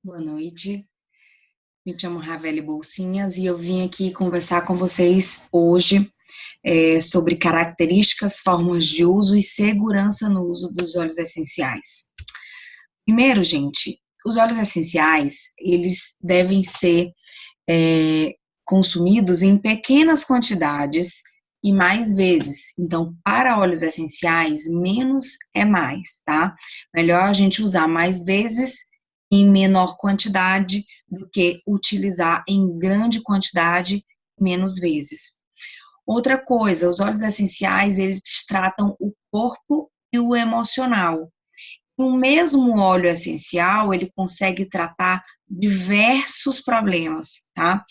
Boa noite, me chamo Raveli Bolsinhas e eu vim aqui conversar com vocês hoje sobre características, formas de uso e segurança no uso dos óleos essenciais. Primeiro, gente, os óleos essenciais, eles devem ser consumidos em pequenas quantidades e mais vezes. Então, para óleos essenciais, menos é mais, tá? Melhor a gente usar mais vezes em menor quantidade do que utilizar em grande quantidade menos vezes. Outra coisa, os óleos essenciais, eles tratam o corpo e o emocional. O mesmo óleo essencial, ele consegue tratar diversos problemas, tá?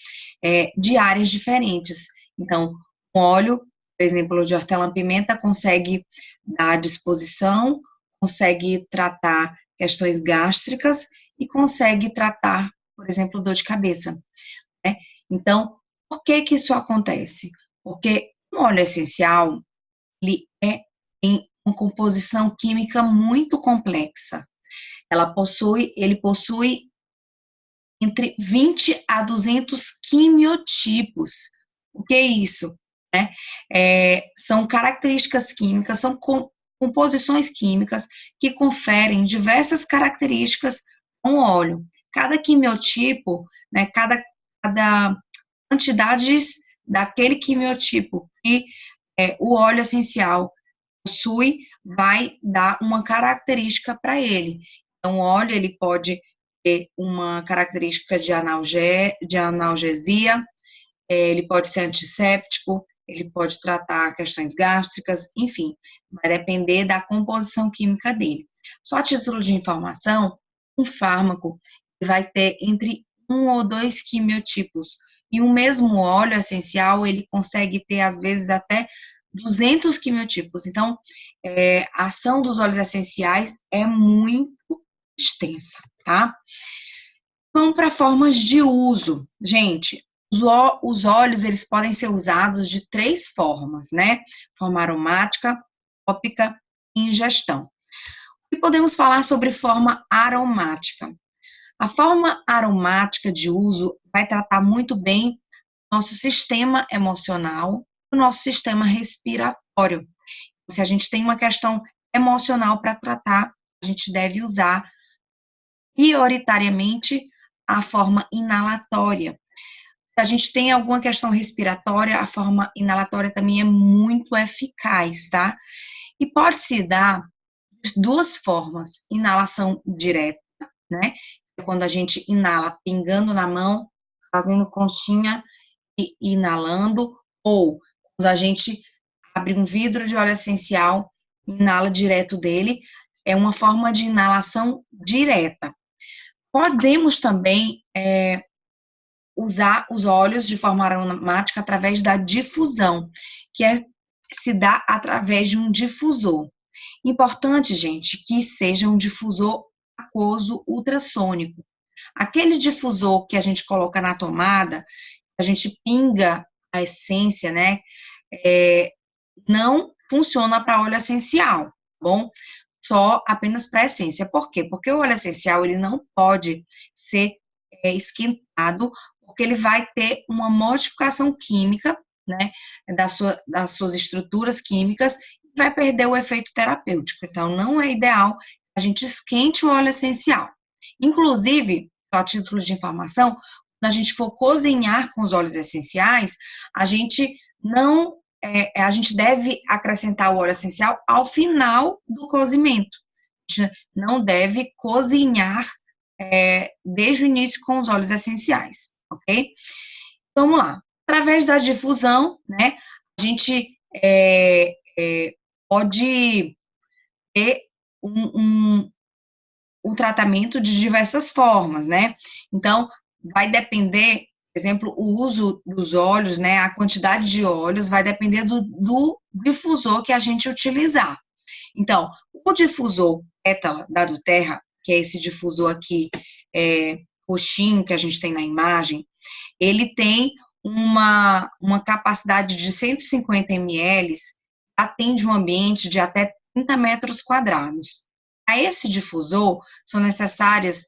De áreas diferentes. Então, o óleo, por exemplo, de hortelã-pimenta, consegue dar disposição, consegue tratar questões gástricas e consegue tratar, por exemplo, dor de cabeça, né? Então, por que que isso acontece? Porque o óleo essencial, ele tem uma composição química muito complexa. Ele possui entre 20 a 200 quimiotipos. O que é isso? Né? São características químicas, são composições químicas que conferem diversas características ao óleo. Cada quimiotipo, né, cada quantidade daquele quimiotipo que o óleo essencial possui, vai dar uma característica para ele. Então, o óleo, ele pode ter uma característica de analgesia, ele pode ser antisséptico, ele pode tratar questões gástricas, enfim, vai depender da composição química dele. Só a título de informação, um fármaco vai ter entre 1 ou 2 quimiotipos, e o mesmo óleo essencial, ele consegue ter, às vezes, até 200 quimiotipos. Então, a ação dos óleos essenciais é muito extensa, tá? Vamos para formas de uso. Gente, os óleos, eles podem ser usados de 3 formas, né? Forma aromática, tópica e ingestão. E podemos falar sobre forma aromática. A forma aromática de uso vai tratar muito bem nosso sistema emocional, o nosso sistema respiratório. Se a gente tem uma questão emocional para tratar, a gente deve usar prioritariamente a forma inalatória. Se a gente tem alguma questão respiratória, a forma inalatória também é muito eficaz, tá? E pode-se dar de 2 formas: inalação direta, né? Quando a gente inala pingando na mão, fazendo conchinha e inalando, ou quando a gente abre um vidro de óleo essencial, inala direto dele, é uma forma de inalação direta. Podemos também usar os óleos de forma aromática através da difusão, que se dá através de um difusor. Importante, gente, que seja um difusor aquoso ultrassônico. Aquele difusor que a gente coloca na tomada, a gente pinga a essência, né? Não funciona para óleo essencial, tá bom? Só apenas para essência. Por quê? Porque o óleo essencial, ele não pode ser esquentado, porque ele vai ter uma modificação química, né, das suas estruturas químicas, e vai perder o efeito terapêutico. Então, não é ideal que a gente esquente o óleo essencial. Inclusive, só a título de informação, quando a gente for cozinhar com os óleos essenciais, a gente deve acrescentar o óleo essencial ao final do cozimento. A gente não deve cozinhar desde o início com os óleos essenciais, ok? Vamos lá. Através da difusão, né, a gente pode ter um tratamento de diversas formas, né? Então, vai depender, por exemplo, o uso dos óleos, né, a quantidade de óleos vai depender do difusor que a gente utilizar. Então, o difusor pétala da Doterra, que é esse difusor aqui, roxinho que a gente tem na imagem, ele tem uma capacidade de 150 ml, atende um ambiente de até 30 metros quadrados. Para esse difusor, são necessárias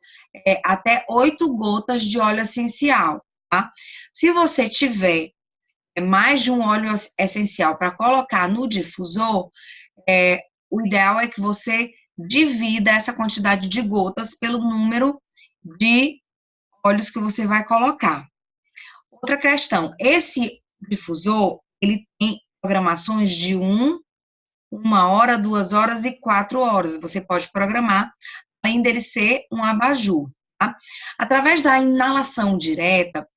até 8 gotas de óleo essencial, tá? Se você tiver mais de um óleo essencial para colocar no difusor, o ideal é que você divida essa quantidade de gotas pelo número de óleos que você vai colocar. Outra questão, esse difusor, ele tem programações de 1 hora, 2 horas e 4 horas. Você pode programar, além dele ser um abajur, tá? Através da inalação direta,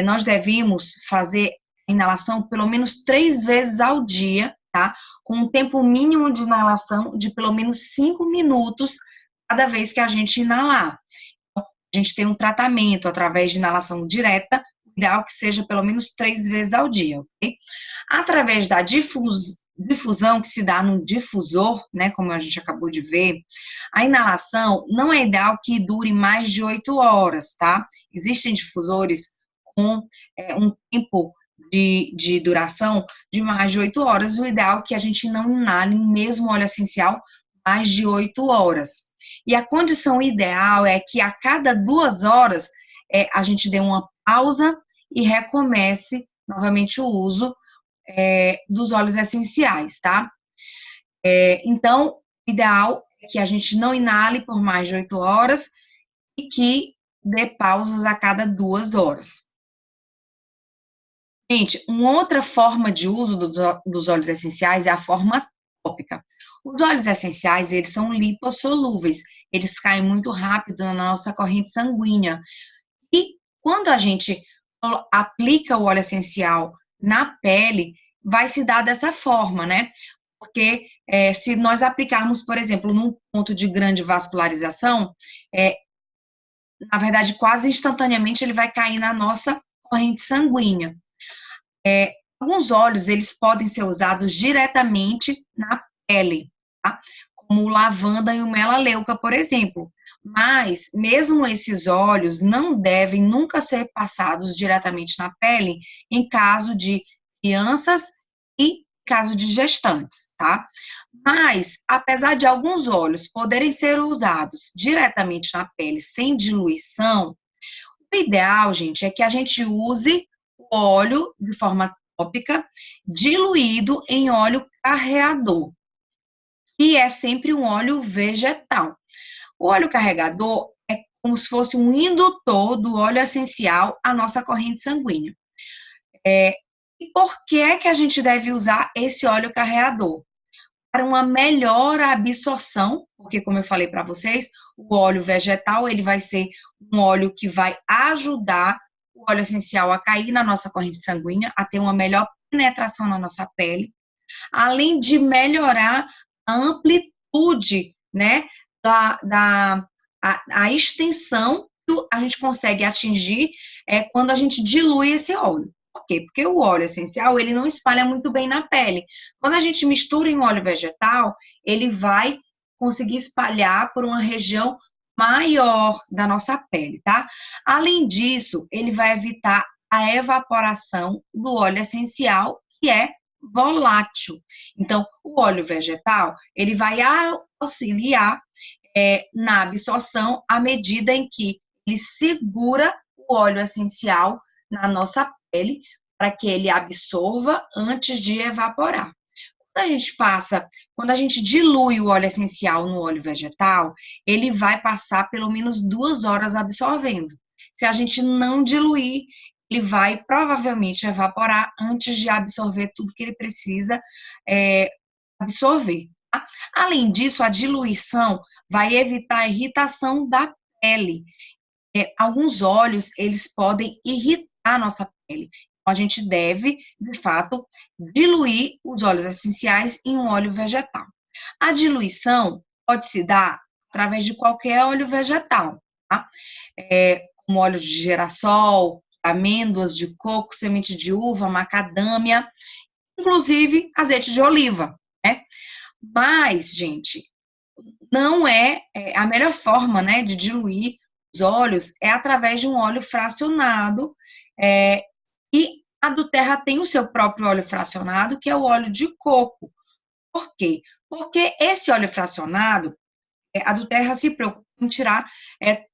nós devemos fazer a inalação pelo menos 3 vezes ao dia, tá? Com um tempo mínimo de inalação de pelo menos 5 minutos cada vez que a gente inalar. Então, a gente tem um tratamento através de inalação direta, ideal que seja pelo menos 3 vezes ao dia, ok? Através da difusão que se dá no difusor, né, como a gente acabou de ver, a inalação não é ideal que dure mais de 8 horas, tá? Existem difusores com um tempo de duração de mais de 8 horas, o ideal é que a gente não inale o mesmo óleo essencial mais de 8 horas. E a condição ideal é que a cada 2 horas a gente dê uma pausa e recomece novamente o uso dos óleos essenciais, tá? Então, o ideal é que a gente não inale por mais de 8 horas e que dê pausas a cada 2 horas. Gente, uma outra forma de uso dos óleos essenciais é a forma tópica. Os óleos essenciais, eles são lipossolúveis, eles caem muito rápido na nossa corrente sanguínea. E quando a gente aplica o óleo essencial na pele, vai se dar dessa forma, né? Porque se nós aplicarmos, por exemplo, num ponto de grande vascularização, na verdade, quase instantaneamente ele vai cair na nossa corrente sanguínea. Alguns óleos, eles podem ser usados diretamente na pele, tá? Como o lavanda e o melaleuca, por exemplo. Mas, mesmo esses óleos não devem nunca ser passados diretamente na pele em caso de crianças e caso de gestantes, tá? Mas, apesar de alguns óleos poderem ser usados diretamente na pele sem diluição, o ideal, gente, é que a gente use o óleo de forma tópica, diluído em óleo carreador, que é sempre um óleo vegetal. O óleo carregador é como se fosse um indutor do óleo essencial à nossa corrente sanguínea. E por que é que a gente deve usar esse óleo carreador? Para uma melhor absorção, porque como eu falei para vocês, o óleo vegetal, ele vai ser um óleo que vai ajudar o óleo essencial a cair na nossa corrente sanguínea, a ter uma melhor penetração na nossa pele, além de melhorar a amplitude, né, a extensão que a gente consegue atingir quando a gente dilui esse óleo. Por quê? Porque o óleo essencial, ele não espalha muito bem na pele. Quando a gente mistura em óleo vegetal, ele vai conseguir espalhar por uma região maior da nossa pele, tá? Além disso, ele vai evitar a evaporação do óleo essencial, que é volátil. Então, o óleo vegetal, ele vai auxiliar na absorção à medida em que ele segura o óleo essencial na nossa pele para que ele absorva antes de evaporar. Quando a gente dilui o óleo essencial no óleo vegetal, ele vai passar pelo menos 2 horas absorvendo. Se a gente não diluir, ele vai provavelmente evaporar antes de absorver tudo que ele precisa absorver. Tá? Além disso, a diluição vai evitar a irritação da pele. Alguns óleos, eles podem irritar a nossa pele. Então, a gente deve, de fato, diluir os óleos essenciais em um óleo vegetal. A diluição pode se dar através de qualquer óleo vegetal, tá? Como óleo de girassol, amêndoas, de coco, semente de uva, macadâmia, inclusive azeite de oliva, né? Mas, gente, não é a melhor forma, né, de diluir os óleos é através de um óleo fracionado, e a do Terra tem o seu próprio óleo fracionado, que é o óleo de coco. Por quê? Porque esse óleo fracionado, a do Terra se preocupa em tirar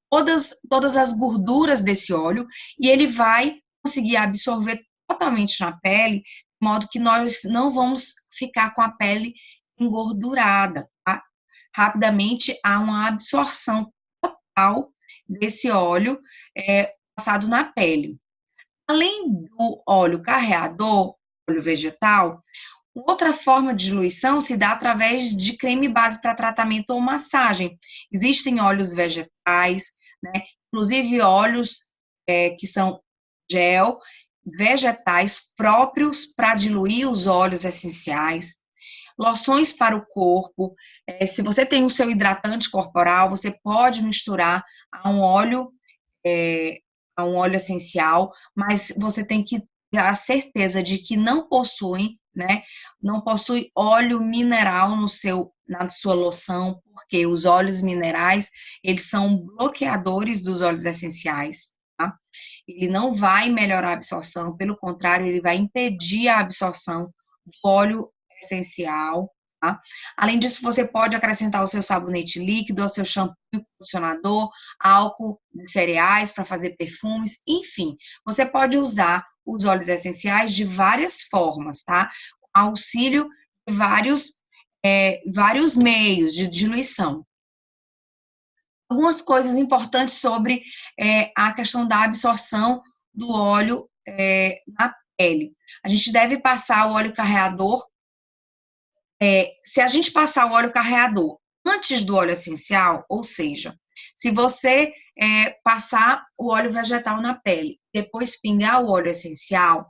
todas as gorduras desse óleo e ele vai conseguir absorver totalmente na pele, de modo que nós não vamos ficar com a pele engordurada, tá? Rapidamente há uma absorção total desse óleo passado na pele. Além do óleo carreador, óleo vegetal, outra forma de diluição se dá através de creme base para tratamento ou massagem. Existem óleos vegetais, né? Inclusive óleos que são gel, vegetais próprios para diluir os óleos essenciais, loções para o corpo. Se você tem o seu hidratante corporal, você pode misturar a um óleo essencial, mas você tem que ter a certeza de que não possui, né? Não possui óleo mineral na sua loção, porque os óleos minerais, eles são bloqueadores dos óleos essenciais, tá? Ele não vai melhorar a absorção, pelo contrário, ele vai impedir a absorção do óleo essencial, tá? Além disso, você pode acrescentar o seu sabonete líquido, o seu shampoo, condicionador, álcool de cereais para fazer perfumes, enfim, você pode usar os óleos essenciais de várias formas, tá? Com auxílio de vários meios de diluição. Algumas coisas importantes sobre a questão da absorção do óleo na pele. A gente deve passar o óleo carreador. Se a gente passar o óleo carreador antes do óleo essencial, ou seja, se você passar o óleo vegetal na pele, depois pingar o óleo essencial,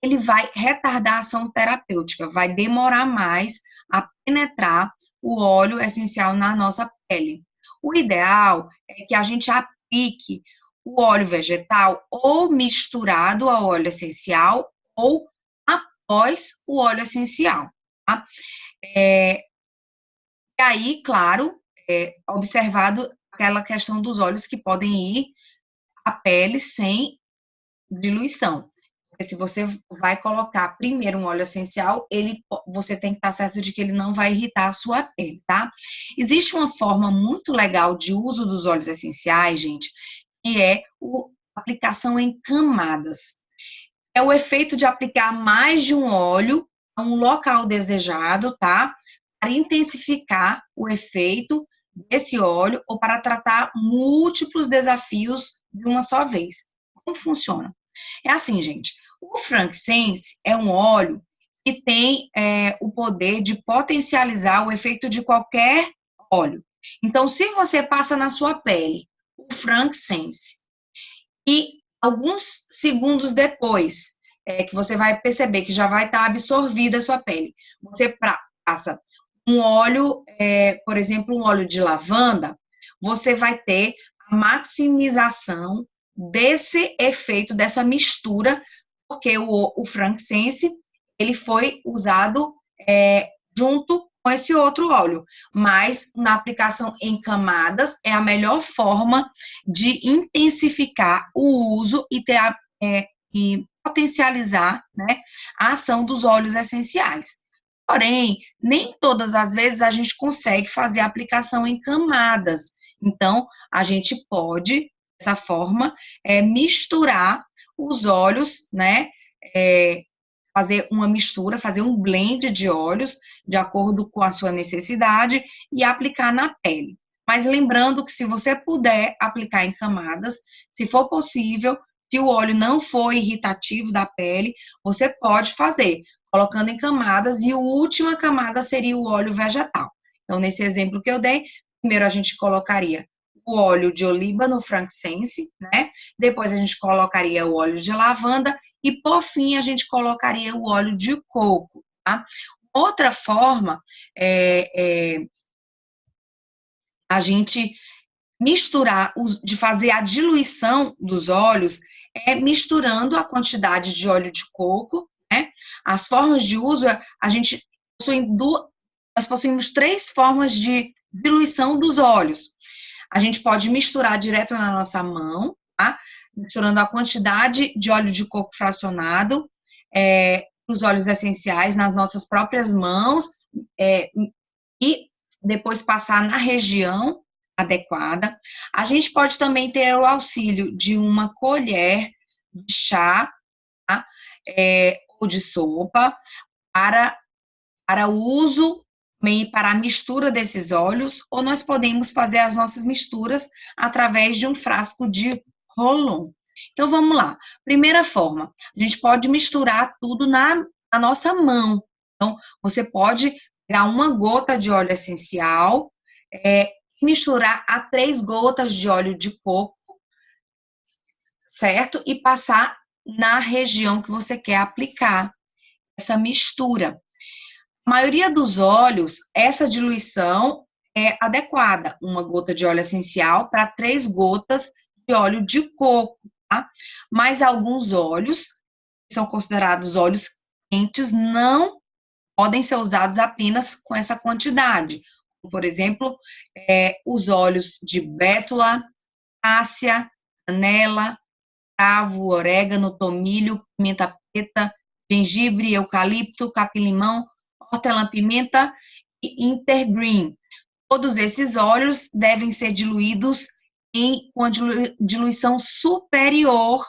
ele vai retardar a ação terapêutica, vai demorar mais a penetrar o óleo essencial na nossa pele. O ideal é que a gente aplique o óleo vegetal ou misturado ao óleo essencial ou após o óleo essencial. Tá? E aí, claro, observado aquela questão dos óleos que podem ir à pele sem diluição. Porque se você vai colocar primeiro um óleo essencial, você tem que estar certo de que ele não vai irritar a sua pele, tá? Existe uma forma muito legal de uso dos óleos essenciais, gente, que é a aplicação em camadas. É o efeito de aplicar mais de um óleo a um local desejado, tá? Para intensificar o efeito desse óleo ou para tratar múltiplos desafios de uma só vez. Como funciona? É assim, gente, o frankincense é um óleo que tem o poder de potencializar o efeito de qualquer óleo. Então, se você passa na sua pele o frankincense e alguns segundos depois, que você vai perceber que já vai estar absorvida a sua pele, você passa um óleo, por exemplo, um óleo de lavanda, você vai ter a maximização desse efeito, dessa mistura, porque o frankincense, ele foi usado junto com esse outro óleo, mas na aplicação em camadas é a melhor forma de intensificar o uso e potencializar, né, a ação dos óleos essenciais. Porém, nem todas as vezes a gente consegue fazer a aplicação em camadas. Então, a gente pode, dessa forma, misturar os óleos, né? Fazer uma mistura, fazer um blend de óleos, de acordo com a sua necessidade, e aplicar na pele. Mas lembrando que se você puder aplicar em camadas, se for possível, se o óleo não for irritativo da pele, você pode fazer, colocando em camadas, e a última camada seria o óleo vegetal. Então, nesse exemplo que eu dei, primeiro a gente colocaria o óleo de oliva no frankincense, né? Depois a gente colocaria o óleo de lavanda e, por fim, a gente colocaria o óleo de coco, tá? Outra forma a gente misturar, de fazer a diluição dos óleos, misturando a quantidade de óleo de coco, né? As formas de uso, nós possuímos 3 formas de diluição dos óleos. A gente pode misturar direto na nossa mão, tá? Misturando a quantidade de óleo de coco fracionado, os óleos essenciais nas nossas próprias mãos, e depois passar na região adequada. A gente pode também ter o auxílio de uma colher de chá, tá? Ou de sopa, para o uso e para a mistura desses óleos, ou nós podemos fazer as nossas misturas através de um frasco de Rolon. Então, vamos lá. Primeira forma, a gente pode misturar tudo na nossa mão. Então, você pode pegar uma gota de óleo essencial, misturar a 3 gotas de óleo de coco, certo? E passar na região que você quer aplicar essa mistura. A maioria dos óleos, essa diluição é adequada. 1 gota de óleo essencial para 3 gotas de óleo de coco, tá? Mas alguns óleos, que são considerados óleos quentes, não podem ser usados apenas com essa quantidade. Por exemplo, os óleos de bétula, cássia, canela, cravo, orégano, tomilho, pimenta preta, gengibre, eucalipto, capim-limão, hortelã-pimenta e intergreen. Todos esses óleos devem ser diluídos em uma diluição superior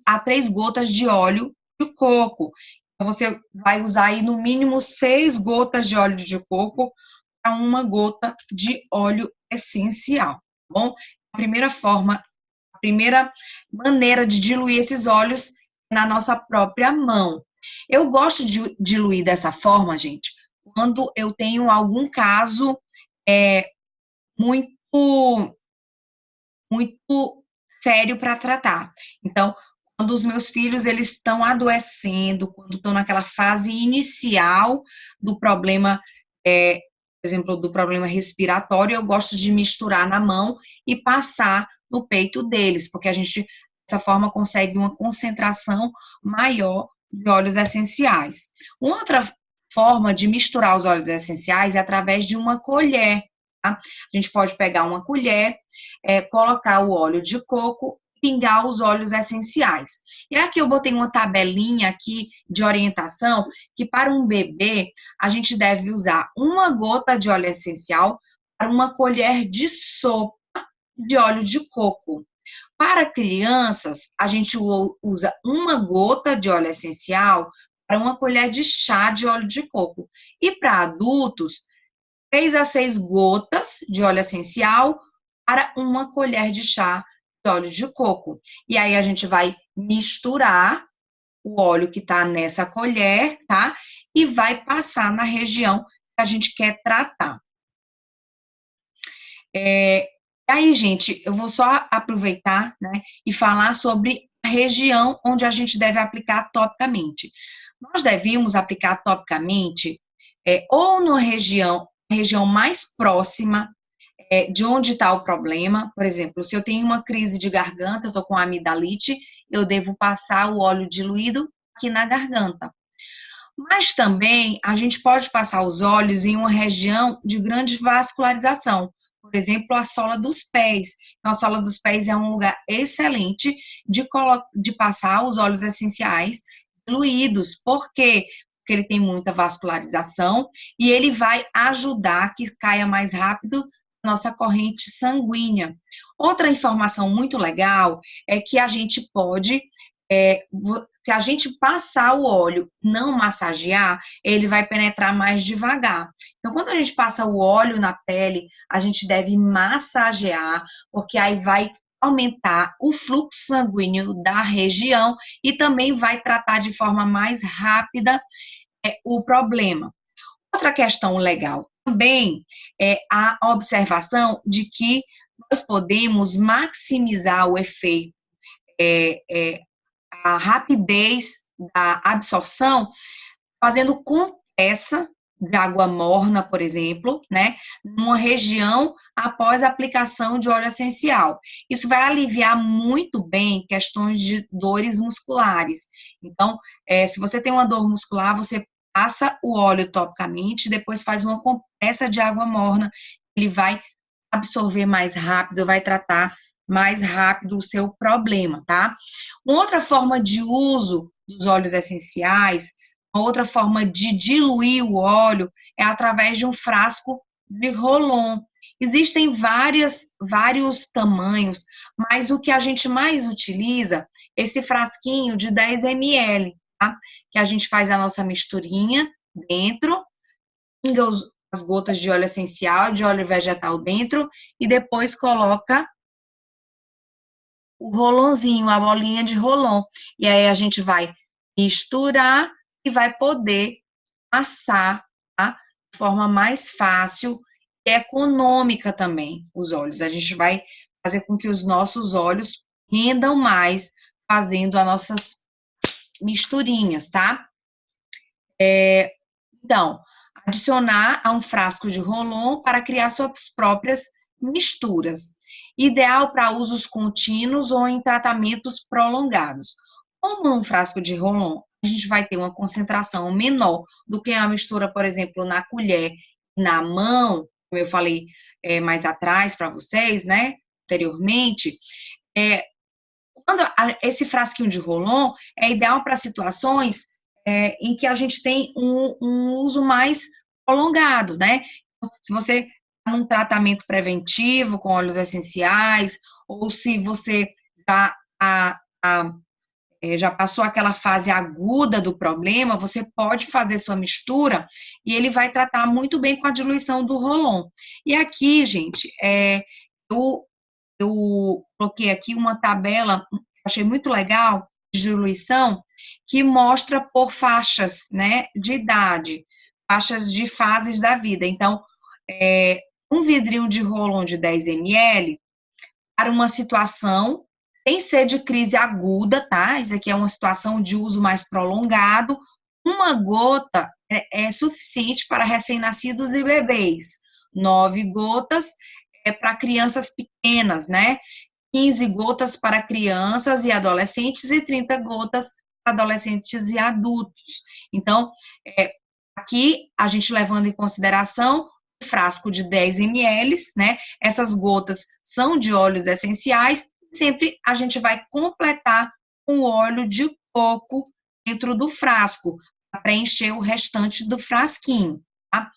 a 3 gotas de óleo de coco. Então, você vai usar aí no mínimo 6 gotas de óleo de coco para 1 gota de óleo essencial, tá bom? A primeira maneira de diluir esses óleos é na nossa própria mão. Eu gosto de diluir dessa forma, gente, quando eu tenho algum caso muito sério para tratar. Então, quando os meus filhos eles estão adoecendo, quando estão naquela fase inicial do problema, por exemplo, do problema respiratório, eu gosto de misturar na mão e passar no peito deles, porque a gente, dessa forma, consegue uma concentração maior de óleos essenciais. Uma outra forma de misturar os óleos essenciais é através de uma colher, tá? A gente pode pegar uma colher, colocar o óleo de coco, pingar os óleos essenciais. E aqui eu botei uma tabelinha aqui de orientação, que para um bebê, a gente deve usar 1 gota de óleo essencial para 1 colher de sopa de óleo de coco. Para crianças, a gente usa 1 gota de óleo essencial para 1 colher de chá de óleo de coco. E para adultos, 3 a 6 gotas de óleo essencial para 1 colher de chá de óleo de coco. E aí a gente vai misturar o óleo que está nessa colher, tá? E vai passar na região que a gente quer tratar. Aí, gente, eu vou só aproveitar, né, e falar sobre a região onde a gente deve aplicar topicamente. Nós devemos aplicar topicamente ou na região mais próxima de onde está o problema. Por exemplo, se eu tenho uma crise de garganta, eu estou com amidalite, eu devo passar o óleo diluído aqui na garganta. Mas também a gente pode passar os óleos em uma região de grande vascularização, por exemplo, a sola dos pés. Então, a sola dos pés é um lugar excelente de passar os óleos essenciais diluídos. Por quê? Porque ele tem muita vascularização e ele vai ajudar que caia mais rápido nossa corrente sanguínea. Outra informação muito legal é que a gente pode, se a gente passar o óleo, não massagear, ele vai penetrar mais devagar. Então, quando a gente passa o óleo na pele, a gente deve massagear, porque aí vai aumentar o fluxo sanguíneo da região e também vai tratar de forma mais rápida o problema. Outra questão legal também é a observação de que nós podemos maximizar o efeito, a rapidez da absorção, fazendo compressa de água morna, por exemplo, né, numa região após a aplicação de óleo essencial. Isso vai aliviar muito bem questões de dores musculares. Então, se você tem uma dor muscular, você passa o óleo topicamente, depois faz uma compressa de água morna, ele vai absorver mais rápido, vai tratar mais rápido o seu problema, tá? Uma outra forma de uso dos óleos essenciais, uma outra forma de diluir o óleo é através de um frasco de Rolon. Existem vários tamanhos, mas o que a gente mais utiliza é esse frasquinho de 10 ml, tá? Que a gente faz a nossa misturinha dentro, pinga as gotas de óleo essencial, de óleo vegetal dentro, e depois coloca o rolãozinho, a bolinha de rolão. E aí a gente vai misturar e vai poder assar, tá? De forma mais fácil e econômica também, os óleos. A gente vai fazer com que os nossos óleos rendam mais fazendo as nossas misturinhas, tá? Então, adicionar a um frasco de rolon para criar suas próprias misturas. Ideal para usos contínuos ou em tratamentos prolongados. Como um frasco de rolon, a gente vai ter uma concentração menor do que a mistura, por exemplo, na colher, na mão, como eu falei mais atrás para vocês, né, anteriormente, esse frasquinho de rolon é ideal para situações em que a gente tem um uso mais prolongado, né? Se você está num tratamento preventivo com óleos essenciais, ou se você já, já passou aquela fase aguda do problema, você pode fazer sua mistura e ele vai tratar muito bem com a diluição do rolon. E aqui, gente, eu coloquei aqui uma tabela, achei muito legal, de diluição, que mostra por faixas, né, de idade, faixas de fases da vida. Então, um vidrinho de Rolon de 10 ml, para uma situação, sem ser de crise aguda, tá? Isso aqui é uma situação de uso mais prolongado. Uma gota é suficiente para recém-nascidos e bebês. 9 gotas para crianças pequenas, né? 15 gotas para crianças e adolescentes e 30 gotas para adolescentes e adultos. Então, aqui a gente levando em consideração o frasco de 10 ml, né? Essas gotas são de óleos essenciais, sempre a gente vai completar com óleo de coco dentro do frasco, para preencher o restante do frasquinho, tá?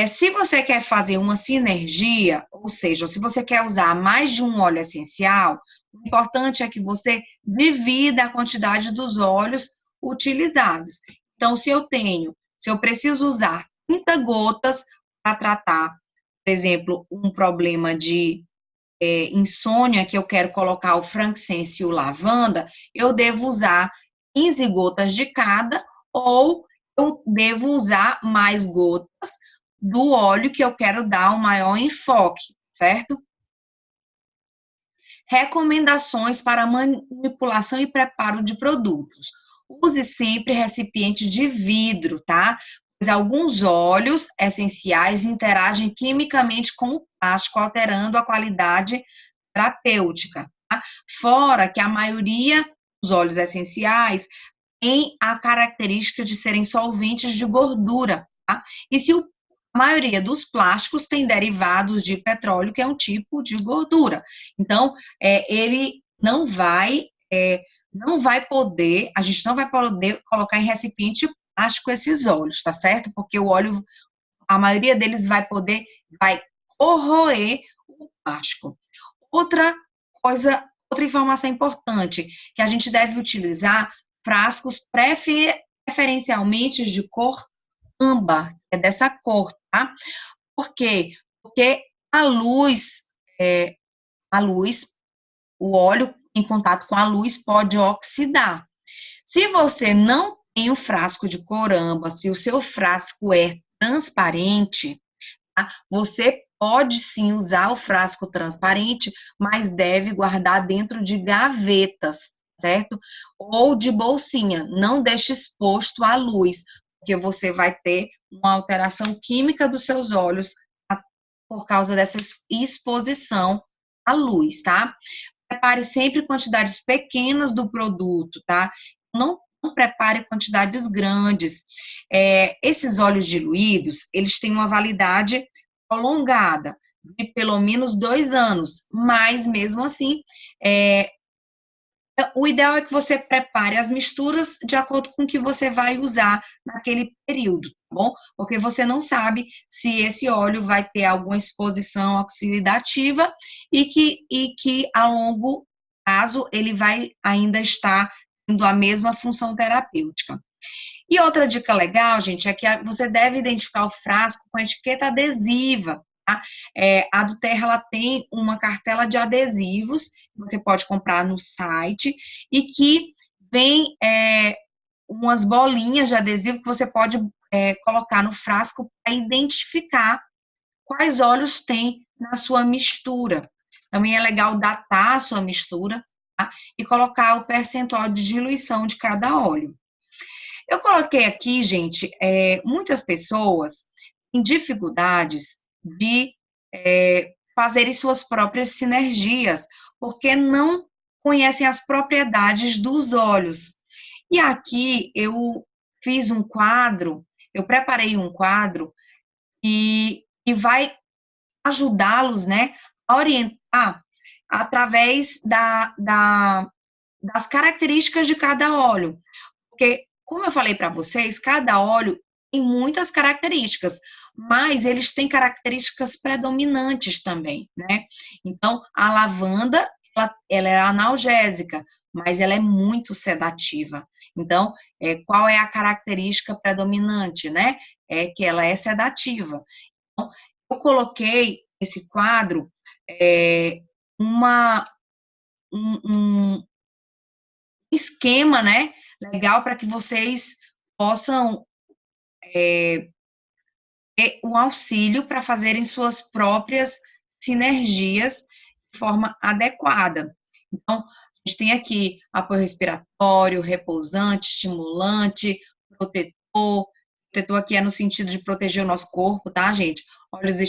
Se você quer fazer uma sinergia, ou seja, se você quer usar mais de um óleo essencial, o importante é que você divida a quantidade dos óleos utilizados. Então, se eu preciso usar 30 gotas para tratar, por exemplo, um problema de insônia, que eu quero colocar o frankincense e o lavanda, eu devo usar 15 gotas de cada, ou eu devo usar mais gotas do óleo que eu quero dar um maior enfoque, certo? Recomendações para manipulação e preparo de produtos. Use sempre recipiente de vidro, tá? Pois alguns óleos essenciais interagem quimicamente com o plástico, alterando a qualidade terapêutica, tá? Fora que a maioria dos óleos essenciais tem a característica de serem solventes de gordura, tá? E se a maioria dos plásticos tem derivados de petróleo, que é um tipo de gordura. Então, ele não vai poder, a gente não vai poder colocar em recipiente plástico esses óleos, tá certo? Porque o óleo, a maioria deles vai corroer o plástico. Outra informação importante, que a gente deve utilizar frascos preferencialmente de cor âmbar, é dessa cor, tá? Por quê? Porque a luz, o óleo em contato com a luz pode oxidar. Se você não tem o frasco de cor âmbar, se o seu frasco é transparente, tá? Você pode sim usar o frasco transparente, mas deve guardar dentro de gavetas, certo? Ou de bolsinha, não deixe exposto à luz, porque você vai ter uma alteração química dos seus olhos por causa dessa exposição à luz, tá? Prepare sempre quantidades pequenas do produto, tá? Não prepare quantidades grandes. Esses óleos diluídos, eles têm uma validade prolongada, de pelo menos 2 anos, mas mesmo assim, O ideal é que você prepare as misturas de acordo com o que você vai usar naquele período, tá bom? Porque você não sabe se esse óleo vai ter alguma exposição oxidativa e que a longo prazo ele vai ainda estar tendo a mesma função terapêutica. E outra dica legal, gente, é que você deve identificar o frasco com a etiqueta adesiva, tá? A do Terra, ela tem uma cartela de adesivos, que você pode comprar no site, e que vem umas bolinhas de adesivo que você pode colocar no frasco para identificar quais óleos tem na sua mistura. Também é legal datar a sua mistura, tá? E colocar o percentual de diluição de cada óleo. Eu coloquei aqui, gente, muitas pessoas têm dificuldades de fazerem suas próprias sinergias, porque não conhecem as propriedades dos óleos. E aqui eu fiz um quadro, eu preparei um quadro e vai ajudá-los, né, a orientar através das características de cada óleo. Porque, como eu falei para vocês, cada óleo tem muitas características, mas eles têm características predominantes também, né? Então, a lavanda, ela é analgésica, mas ela é muito sedativa. Então, qual é a característica predominante, né? É que ela é sedativa. Então, eu coloquei esse quadro um esquema, né, legal para que vocês possam ter um auxílio para fazerem suas próprias sinergias de forma adequada. Então, a gente tem aqui apoio respiratório, repousante, estimulante, protetor. Protetor aqui é no sentido de proteger o nosso corpo, tá, gente? Óleos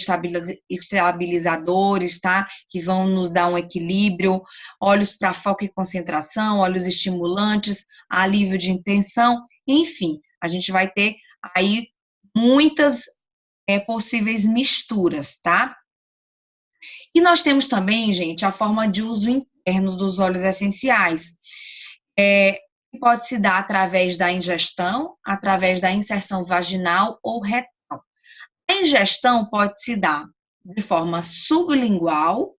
estabilizadores, tá? Que vão nos dar um equilíbrio. Óleos para foco e concentração, óleos estimulantes, alívio de intenção. Enfim, a gente vai ter aí muitas possíveis misturas, tá? E nós temos também, gente, a forma de uso interno dos óleos essenciais. Pode se dar através da ingestão, através da inserção vaginal ou retal. A ingestão pode se dar de forma sublingual,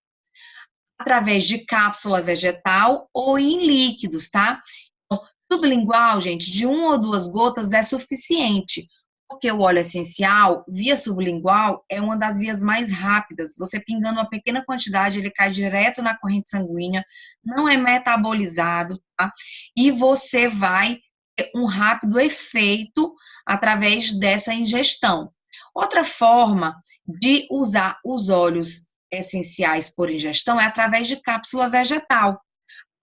através de cápsula vegetal ou em líquidos, tá? Então, sublingual, gente, de 1 ou 2 gotas é suficiente, porque o óleo essencial, via sublingual, é uma das vias mais rápidas. Você pingando uma pequena quantidade, ele cai direto na corrente sanguínea, não é metabolizado, tá? E você vai ter um rápido efeito através dessa ingestão. Outra forma de usar os óleos essenciais por ingestão é através de cápsula vegetal.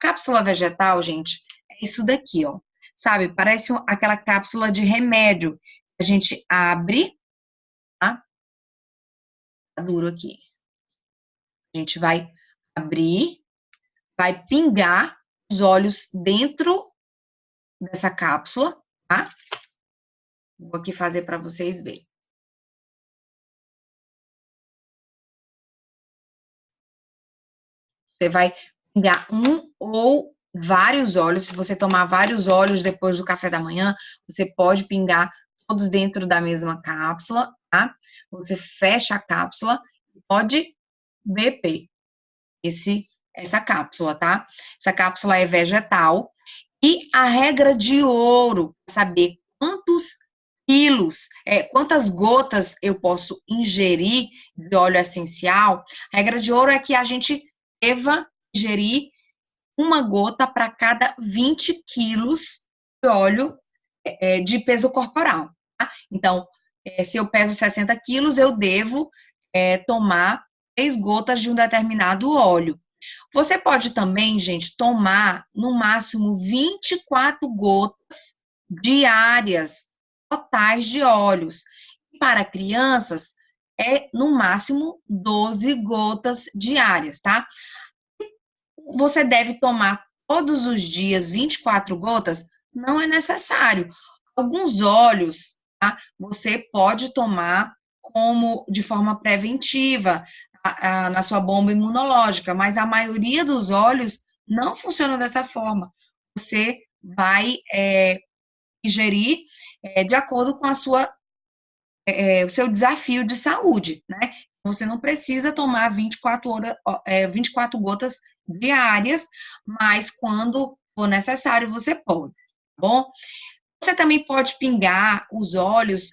Cápsula vegetal, gente, é isso daqui, ó. Sabe, parece aquela cápsula de remédio. A gente abre, tá? Tá duro aqui. A gente vai abrir, vai pingar os óleos dentro dessa cápsula, tá? Vou aqui fazer para vocês verem. Você vai pingar um ou vários óleos. Se você tomar vários óleos depois do café da manhã, você pode pingar todos dentro da mesma cápsula, tá? Você fecha a cápsula e pode beber essa cápsula, tá? Essa cápsula é vegetal. E a regra de ouro, saber quantos quilos, quantas gotas eu posso ingerir de óleo essencial, a regra de ouro é que a gente deva ingerir 1 gota para cada 20 quilos de óleo de peso corporal. Tá? Então, se eu peso 60 quilos, eu devo tomar 3 gotas de um determinado óleo. Você pode também, gente, tomar no máximo 24 gotas diárias totais de óleos. Para crianças, no máximo 12 gotas diárias, tá? Você deve tomar todos os dias 24 gotas? Não é necessário. Alguns óleos, tá? Você pode tomar de forma preventiva, na sua bomba imunológica, mas a maioria dos óleos não funciona dessa forma. Você vai ingerir de acordo com o seu desafio de saúde, né? Você não precisa tomar 24 gotas diárias, mas quando for necessário, você pode, tá bom? Você também pode pingar os óleos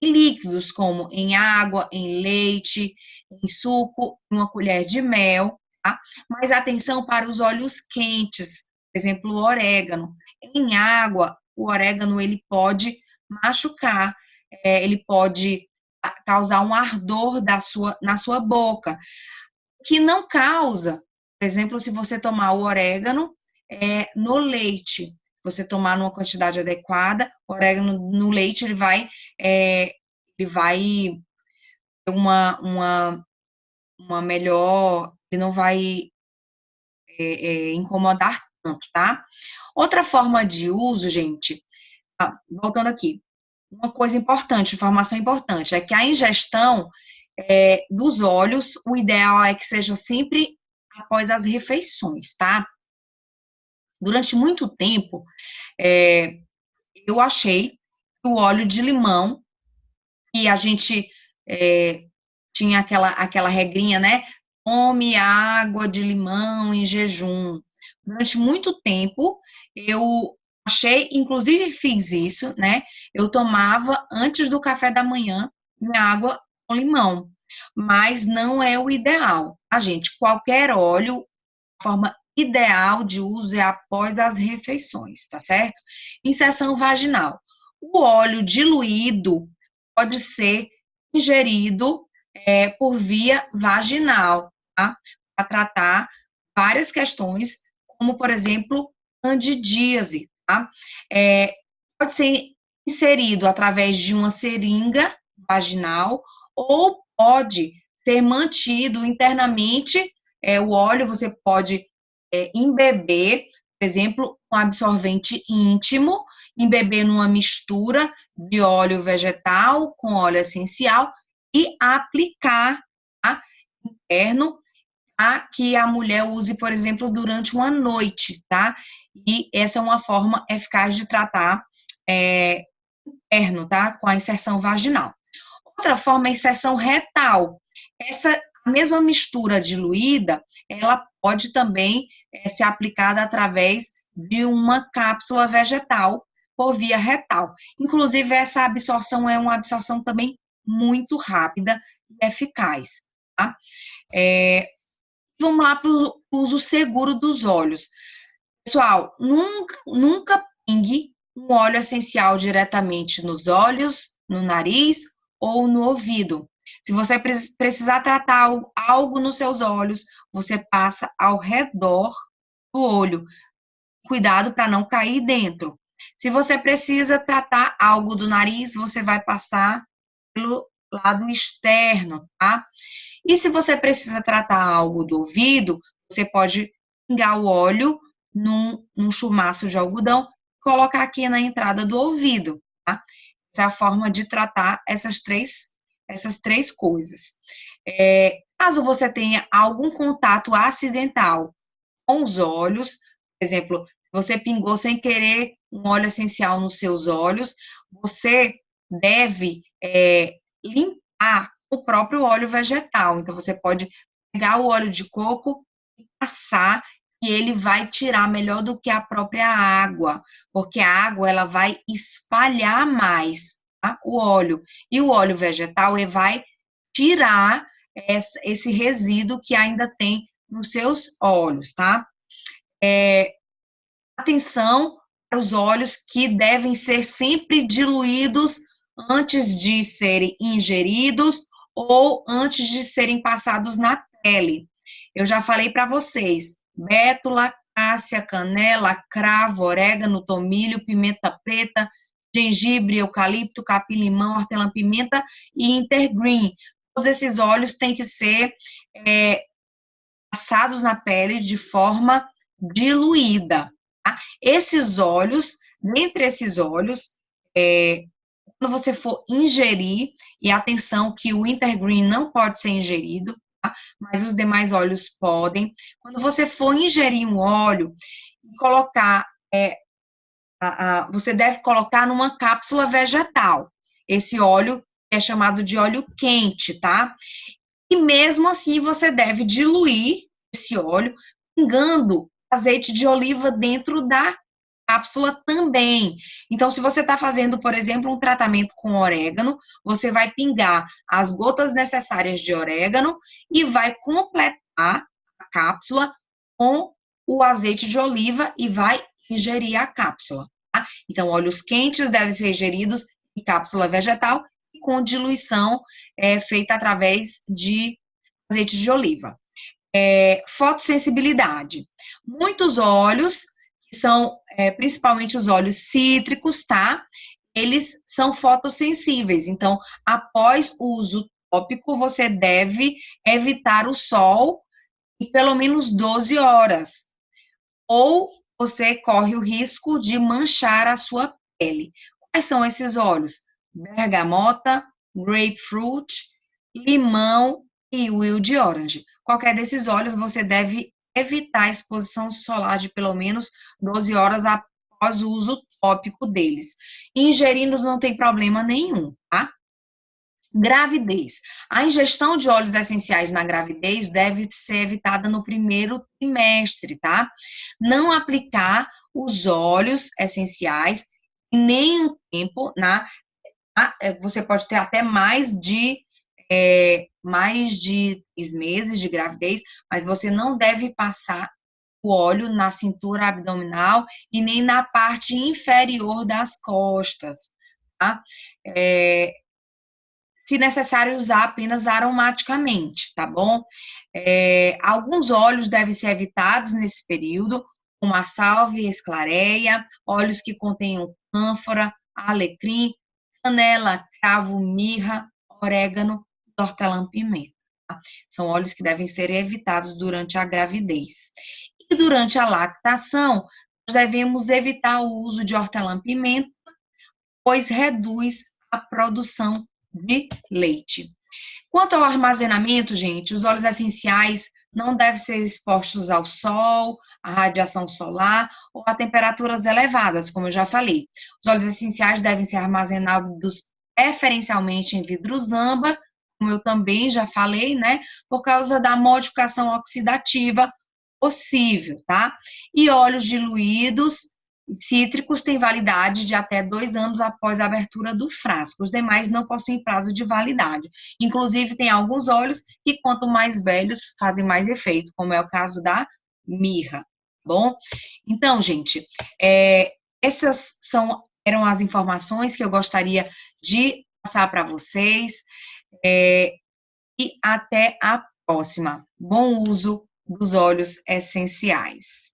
em líquidos, como em água, em leite, em suco, uma colher de mel, tá? Mas atenção para os óleos quentes, por exemplo, o orégano. Em água, o orégano ele pode machucar, ele pode causar um ardor na sua boca, que não causa, por exemplo, se você tomar o orégano no leite, você tomar numa quantidade adequada, o orégano no leite ele vai ter uma melhor, ele não vai incomodar tanto, tá? Outra forma de uso, gente, voltando aqui, uma coisa importante, informação importante, é que a ingestão dos óleos, o ideal é que seja sempre após as refeições, tá? Durante muito tempo, eu achei que o óleo de limão, que a gente tinha aquela regrinha, né? Tome água de limão em jejum. Durante muito tempo, eu achei, inclusive fiz isso, né? Eu tomava antes do café da manhã minha água com limão, mas não é o ideal, tá, gente? Qualquer óleo, a forma ideal de uso é após as refeições, tá certo? Inserção vaginal. O óleo diluído pode ser ingerido por via vaginal, tá? Para tratar várias questões, como, por exemplo, candidíase, tá? Pode ser inserido através de uma seringa vaginal ou pode ser mantido internamente. O óleo você pode embeber, por exemplo, um absorvente íntimo, embeber numa mistura de óleo vegetal com óleo essencial e aplicar, tá, interno, tá, que a mulher use, por exemplo, durante uma noite, tá? E essa é uma forma eficaz de tratar interno, tá? Com a inserção vaginal. Outra forma é a inserção retal. A mesma mistura diluída, ela pode também ser aplicada através de uma cápsula vegetal por via retal. Inclusive, essa absorção é uma absorção também muito rápida e eficaz, tá? Vamos lá para o uso seguro dos óleos. Pessoal, nunca pingue um óleo essencial diretamente nos olhos, no nariz ou no ouvido. Se você precisar tratar algo nos seus olhos, você passa ao redor do olho. Cuidado para não cair dentro. Se você precisa tratar algo do nariz, você vai passar pelo lado externo, tá? E se você precisa tratar algo do ouvido, você pode pingar o óleo num chumaço de algodão, colocar aqui na entrada do ouvido, tá? Essa é a forma de tratar essas três coisas. Caso você tenha algum contato acidental com os olhos, por exemplo, você pingou sem querer um óleo essencial nos seus olhos, você deve limpar o próprio óleo vegetal. Então, você pode pegar o óleo de coco e passar, e ele vai tirar melhor do que a própria água, porque a água ela vai espalhar mais, tá? O óleo. E o óleo vegetal ele vai tirar esse resíduo que ainda tem nos seus óleos, tá? Atenção para os óleos que devem ser sempre diluídos antes de serem ingeridos ou antes de serem passados na pele. Eu já falei para vocês, bétula, cássia, canela, cravo, orégano, tomilho, pimenta preta, gengibre, eucalipto, capim-limão, hortelã-pimenta e intergreen. Todos esses óleos têm que ser passados na pele de forma diluída. Tá? Esses óleos, dentre esses óleos, quando você for ingerir, e atenção que o intergreen não pode ser ingerido, tá? mas os demais óleos podem. Quando você for ingerir um óleo, colocar, você deve colocar numa cápsula vegetal. Esse óleo é chamado de óleo quente, tá? E mesmo assim, você deve diluir esse óleo, pingando azeite de oliva dentro da cápsula também. Então, se você está fazendo, por exemplo, um tratamento com orégano, você vai pingar as gotas necessárias de orégano e vai completar a cápsula com o azeite de oliva e vai ingerir a cápsula. Tá? Então, óleos quentes devem ser ingeridos em cápsula vegetal e com diluição feita através de azeite de oliva. Fotossensibilidade. Muitos óleos, que são principalmente os óleos cítricos, tá? Eles são fotossensíveis. Então, após o uso tópico, você deve evitar o sol em pelo menos 12 horas. Ou você corre o risco de manchar a sua pele. Quais são esses óleos? Bergamota, grapefruit, limão e wild orange. Qualquer desses óleos você deve evitar a exposição solar de pelo menos 12 horas após o uso tópico deles. Ingerindo não tem problema nenhum, tá? Gravidez. A ingestão de óleos essenciais na gravidez deve ser evitada no primeiro trimestre, tá? Não aplicar os óleos essenciais em nenhum tempo você pode ter até mais de 3 meses de gravidez, mas você não deve passar o óleo na cintura abdominal e nem na parte inferior das costas, tá? Se necessário, usar apenas aromaticamente, tá bom? Alguns óleos devem ser evitados nesse período, como a salvia, esclareia, óleos que contenham cânfora, alecrim, canela, cravo, mirra, orégano, hortelã-pimenta. Tá? São óleos que devem ser evitados durante a gravidez. E durante a lactação, nós devemos evitar o uso de hortelã-pimenta, pois reduz a produção de leite. Quanto ao armazenamento, gente, os óleos essenciais não devem ser expostos ao sol, à radiação solar ou a temperaturas elevadas, como eu já falei. Os óleos essenciais devem ser armazenados preferencialmente em vidros âmbar, como eu também já falei, né, por causa da modificação oxidativa possível, tá? E óleos diluídos cítricos têm validade de até 2 anos após a abertura do frasco. Os demais não possuem prazo de validade. Inclusive, tem alguns óleos que, quanto mais velhos, fazem mais efeito, como é o caso da mirra. Bom, então, gente, essas eram as informações que eu gostaria de passar para vocês. E até a próxima. Bom uso dos óleos essenciais.